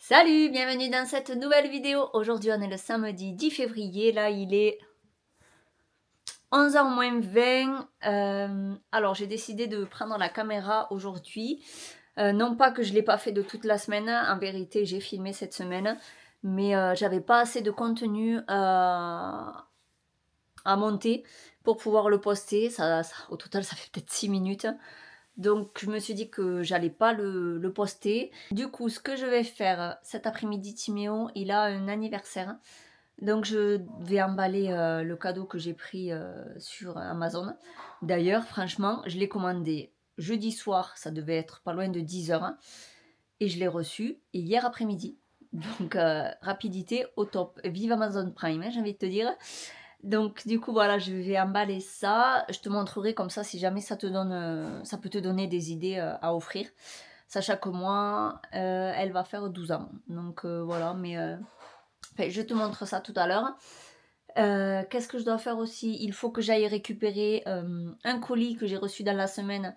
Salut, bienvenue dans cette nouvelle vidéo. Aujourd'hui on est le samedi 10 février, là il est 11h moins 20. Alors j'ai décidé de prendre la caméra aujourd'hui. Non pas que je ne l'ai pas fait de toute la semaine, en vérité j'ai filmé cette semaine, mais j'avais pas assez de contenu à monter pour pouvoir le poster. Au total ça fait peut-être 6 minutes. Donc je me suis dit que j'allais pas le poster. Du coup, ce que je vais faire cet après-midi, Timéo, il a un anniversaire. Donc je vais emballer le cadeau que j'ai pris sur Amazon. D'ailleurs, franchement, je l'ai commandé jeudi soir, ça devait être pas loin de 10h. Et je l'ai reçu hier après-midi. Donc rapidité au top. Vive Amazon Prime, hein, j'ai envie de te dire. Donc du coup voilà, je vais emballer ça. Je te montrerai comme ça si jamais ça te donne, ça peut te donner des idées à offrir. Sachant que moi, elle va faire 12 ans. Donc voilà, mais enfin, je te montre ça tout à l'heure. Qu'est-ce que je dois faire aussi? Il faut que j'aille récupérer un colis que j'ai reçu dans la semaine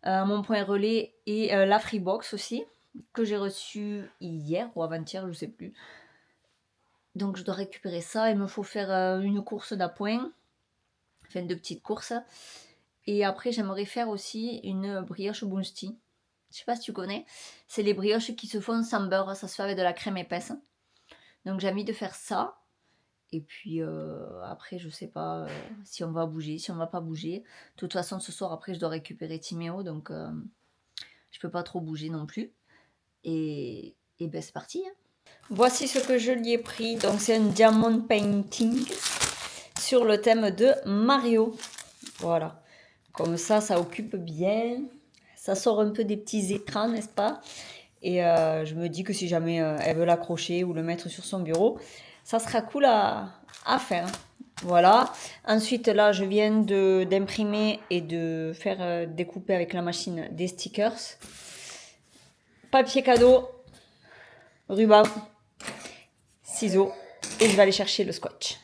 à mon point relais et la Freebox aussi, que j'ai reçu hier ou avant-hier, je sais plus. Donc je dois récupérer ça, il me faut faire une course d'appoint, enfin deux petites courses. Et après j'aimerais faire aussi une brioche bounty. Je sais pas si tu connais, c'est les brioches qui se font sans beurre, ça se fait avec de la crème épaisse. Donc j'ai envie de faire ça. Et puis après je sais pas si on va bouger, si on va pas bouger. De toute façon ce soir après je dois récupérer Timéo, donc je peux pas trop bouger non plus. Et ben c'est parti, hein. Voici ce que je lui ai pris. Donc c'est un diamond painting sur le thème de Mario. Voilà. Comme ça occupe bien. Ça sort un peu des petits écrans, n'est-ce pas? Et je me dis que si jamais elle veut l'accrocher ou le mettre sur son bureau, ça sera cool à faire. Voilà. Ensuite, là, je viens d'imprimer et de faire découper avec la machine des stickers. Papier cadeau, ruban, ciseaux. Et je vais aller chercher le scotch.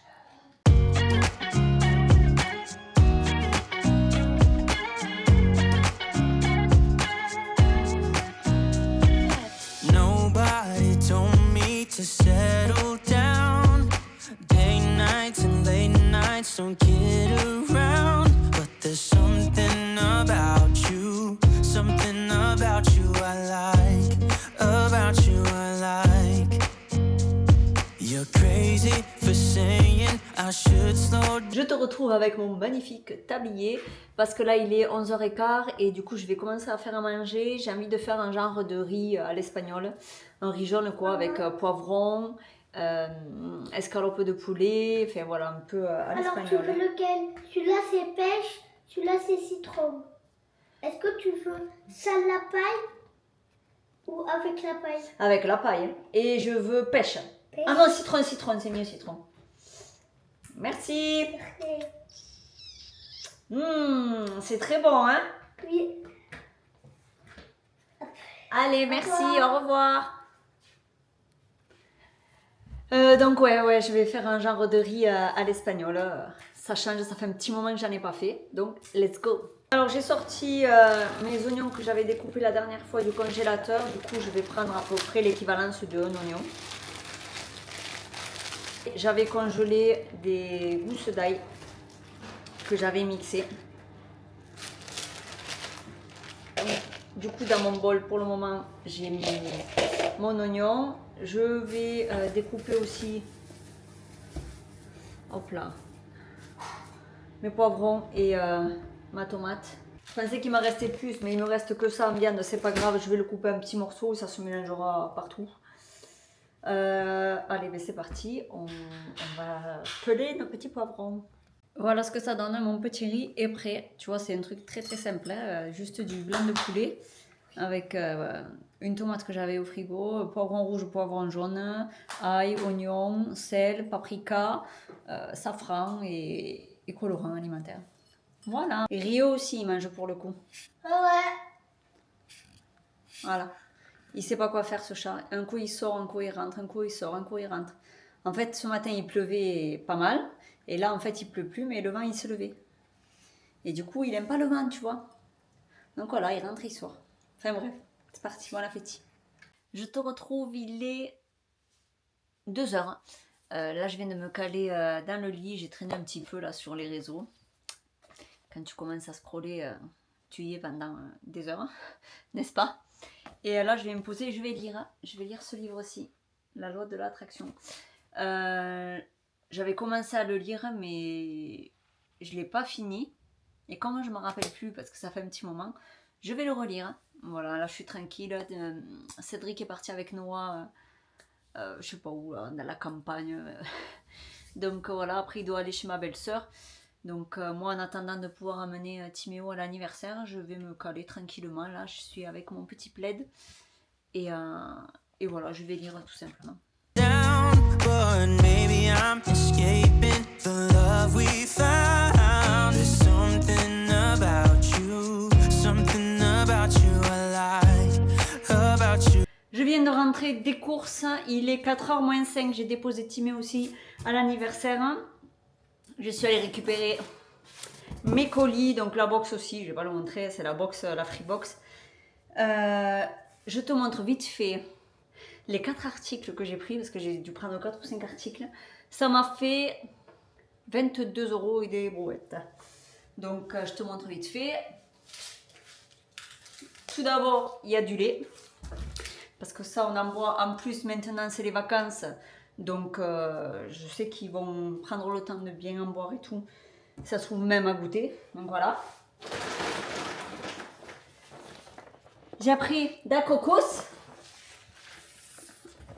Nobody told me to settle down. Day nights and late nights don't get around. But there's something about you I like. About you I like. You're crazy for saying I should slow down. Je te retrouve avec mon magnifique tablier parce que là il est 11h15 et du coup je vais commencer à faire à manger. J'ai envie de faire un genre de riz à l'espagnol, un riz jaune quoi avec poivron, escalope de poulet, enfin voilà un peu à l'espagnol. Alors tu veux lequel? Celui-là c'est pêche, celui-là c'est citron. Est-ce que tu veux sans la paille ou avec la paille? Avec la paille. Et je veux pêche. Pêche. Ah non, citron, c'est mieux citron. Merci. C'est très bon, hein? Oui. Allez, merci, au revoir. Donc ouais, je vais faire un genre de riz à l'espagnol. Ça change, ça fait un petit moment que j'en ai pas fait. Donc, let's go. Alors j'ai sorti mes oignons que j'avais découpés la dernière fois du congélateur. Du coup, je vais prendre à peu près l'équivalence de un oignon. J'avais congelé des gousses d'ail que j'avais mixées. Du coup, dans mon bol, pour le moment, j'ai mis mon oignon. Je vais découper aussi, hop là, mes poivrons et ma tomate. Je pensais qu'il m'en restait plus, mais il me reste que ça en viande, c'est pas grave. Je vais le couper en petits morceaux et ça se mélangera partout. Allez, ben c'est parti. On va peler nos petits poivrons. Voilà ce que ça donne, mon petit riz est prêt. Tu vois, c'est un truc très très simple, hein. Juste du blanc de poulet avec une tomate que j'avais au frigo, poivron rouge, poivron jaune, ail, oignon, sel, paprika, safran et colorant alimentaire. Voilà. Et Rio aussi, il mange pour le coup. Ouais. Voilà. Il sait pas quoi faire ce chat. Un coup il sort, un coup il rentre, un coup il sort, un coup il rentre. En fait, ce matin il pleuvait pas mal. Et là, en fait, il pleut plus, mais le vent il s'est levé. Et du coup, il aime pas le vent, tu vois. Donc voilà, il rentre, il sort. Enfin bref, c'est parti, bon appétit. Je te retrouve, il est 2 heures. Là, je viens de me caler dans le lit. J'ai traîné un petit peu là sur les réseaux. Quand tu commences à scroller, tu y es pendant des heures, n'est-ce pas? Et là, je vais me poser, je vais lire. Je vais lire ce livre-ci, La loi de l'attraction. J'avais commencé à le lire, mais je ne l'ai pas fini. Et comme je ne me rappelle plus, parce que ça fait un petit moment, je vais le relire. Voilà, là, je suis tranquille. Cédric est parti avec Noah, je sais pas où, là, dans la campagne. Donc voilà, après, il doit aller chez ma belle-sœur. Donc moi, en attendant de pouvoir amener Timéo à l'anniversaire, je vais me caler tranquillement. Là, je suis avec mon petit plaid. Et voilà, je vais lire tout simplement. Down, but maybe I'm escaping the love we found. There's something about you I like about you. Je viens de rentrer des courses, il est 4h moins 5, j'ai déposé Timéo aussi à l'anniversaire. Je suis allée récupérer mes colis, donc la box aussi, je vais pas le montrer, c'est la box, la free box. Je te montre vite fait les 4 articles que j'ai pris, parce que j'ai dû prendre 4 ou 5 articles. Ça m'a fait 22 € et des brouettes. Donc je te montre vite fait. Tout d'abord, il y a du lait. Parce que ça, on en boit en plus maintenant, c'est les vacances. Donc je sais qu'ils vont prendre le temps de bien en boire et tout. Ça se trouve même à goûter. Donc voilà. J'ai pris de la cocos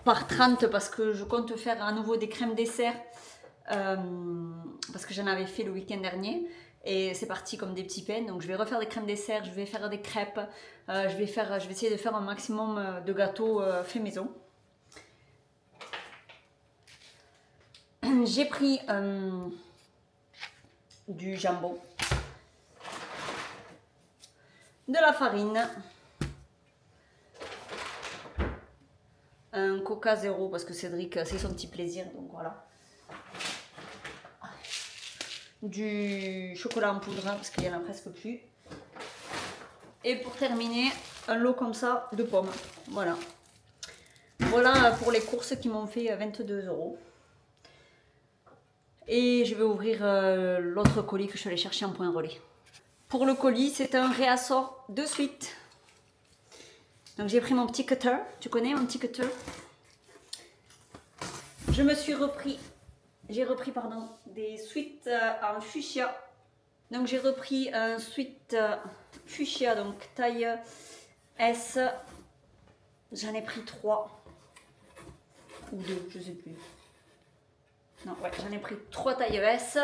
par 30 parce que je compte faire à nouveau des crèmes dessert. Parce que j'en avais fait le week-end dernier. Et c'est parti comme des petits pains. Donc je vais refaire des crèmes dessert, je vais faire des crêpes. Je vais essayer de faire un maximum de gâteaux fait maison. J'ai pris du jambon, de la farine, un Coca zéro parce que Cédric c'est son petit plaisir, donc voilà. Du chocolat en poudre parce qu'il n'y en a presque plus. Et pour terminer, un lot comme ça de pommes. Voilà. Voilà pour les courses qui m'ont fait 22 €. Et je vais ouvrir l'autre colis que je suis allée chercher en point relais. Pour le colis, c'est un réassort de suite. Donc j'ai pris mon petit cutter. Tu connais mon petit cutter? Je me suis repris... J'ai repris des sweats en fuchsia. Donc j'ai repris un sweat fuchsia, donc taille S. J'en ai pris 3 ou 2, je sais plus. Non, ouais, j'en ai pris 3 tailles S.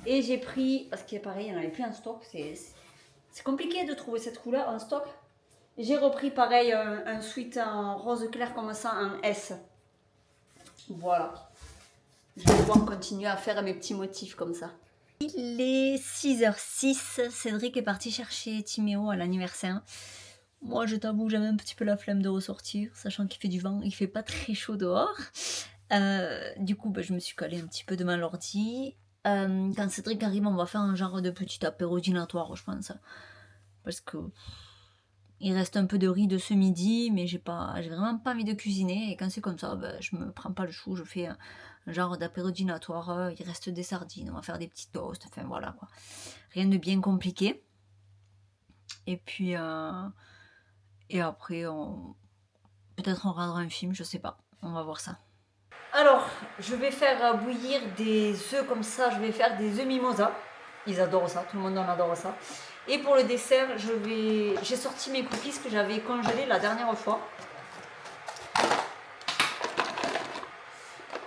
Et j'ai pris, parce qu'il est pareil, il n'y en avait plus en stock. C'est compliqué de trouver cette couleur en stock. J'ai repris pareil un sweat en rose clair comme ça en S. Voilà. Je vais pouvoir continuer à faire mes petits motifs comme ça. Il est 6h06. Cédric est parti chercher Timéo à l'anniversaire. Moi, je t'avoue, j'avais un petit peu la flemme de ressortir, sachant qu'il fait du vent, il fait pas très chaud dehors. Du coup, je me suis calée un petit peu devant l'ordi. Quand Cédric arrive, on va faire un genre de petit apéro dînatoire, je pense. Parce que il reste un peu de riz de ce midi, mais j'ai vraiment pas envie de cuisiner. Et quand c'est comme ça, je me prends pas le chou, je fais un genre d'apéro dînatoire. Il reste des sardines, on va faire des petits toasts, enfin voilà quoi. Rien de bien compliqué. Et puis, et après, peut-être on regardera un film, je sais pas. On va voir ça. Alors, je vais faire bouillir des œufs comme ça. Je vais faire des œufs mimosa. Ils adorent ça, tout le monde en adore ça. Et pour le dessert, j'ai sorti mes cookies que j'avais congelés la dernière fois.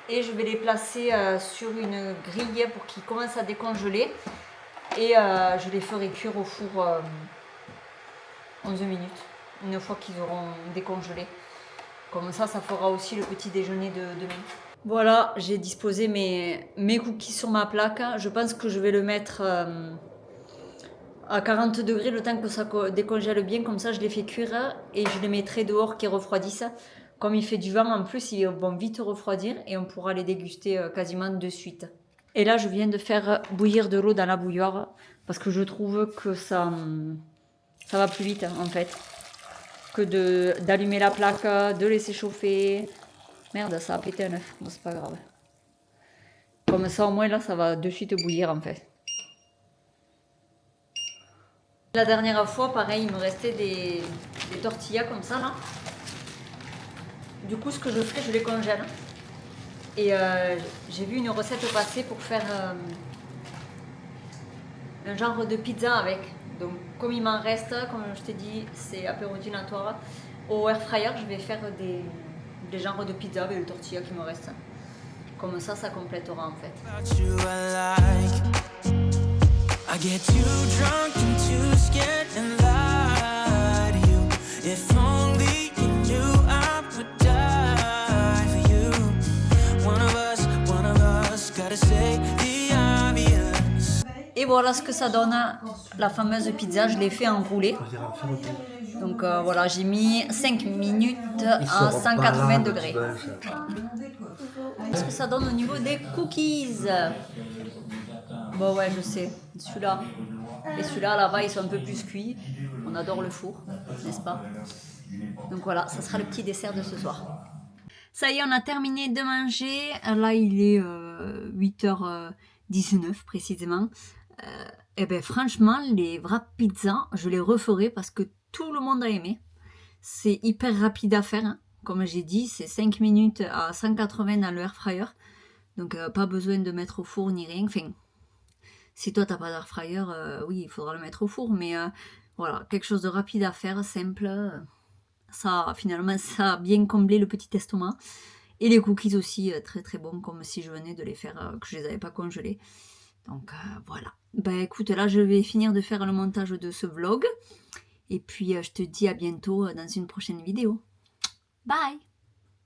Et je vais les placer sur une grille pour qu'ils commencent à décongeler. Et je les ferai cuire au four 11 minutes, une fois qu'ils auront décongelé. Comme ça, ça fera aussi le petit déjeuner de demain. Voilà, j'ai disposé mes cookies sur ma plaque. Je pense que je vais le mettre à 40 degrés le temps que ça décongèle bien. Comme ça, je les fais cuire et je les mettrai dehors qu'ils refroidissent. Comme il fait du vent en plus, ils vont vite refroidir et on pourra les déguster quasiment de suite. Et là, je viens de faire bouillir de l'eau dans la bouilloire parce que je trouve que ça va plus vite en fait. que d'allumer la plaque, de laisser chauffer. Merde, ça a pété un œuf. Bon, c'est pas grave. Comme ça, au moins, là, ça va de suite bouillir, en fait. La dernière fois, pareil, il me restait des tortillas comme ça, là. Du coup, ce que je ferai, je les congèle. Et j'ai vu une recette passer pour faire un genre de pizza avec. Donc, comme il m'en reste, comme je t'ai dit, c'est apérodinatoire. Au air fryer, je vais faire des genres de pizza avec les tortillas qui me restent. Comme ça complétera en fait. About you, I like. I get too drunk and too scared and lie to you. If only you knew I would die for you. One of us gotta say the obvious. Et voilà ce que ça donne, la fameuse pizza. Je l'ai fait enrouler. Donc voilà, j'ai mis 5 minutes à 180 degrés. Qu'est-ce que ça donne au niveau des cookies? Bon ouais, je sais, celui-là et celui-là là-bas, ils sont un peu plus cuits. On adore le four, n'est-ce pas? Donc voilà, ça sera le petit dessert de ce soir. Ça y est, on a terminé de manger. Là, il est 8h19 précisément. Et ben franchement, les wrap pizza, je les referai parce que tout le monde a aimé. C'est hyper rapide à faire, hein. Comme j'ai dit, c'est 5 minutes à 180 dans le air fryer. Donc pas besoin de mettre au four ni rien. Enfin, si toi t'as pas d'air fryer, oui, il faudra le mettre au four. Mais voilà, quelque chose de rapide à faire, simple. Ça, finalement, ça a bien comblé le petit estomac. Et les cookies aussi, très très bons, comme si je venais de les faire, que je les avais pas congelés. Donc voilà. Bah écoute, là je vais finir de faire le montage de ce vlog. Et puis je te dis à bientôt dans une prochaine vidéo. Bye!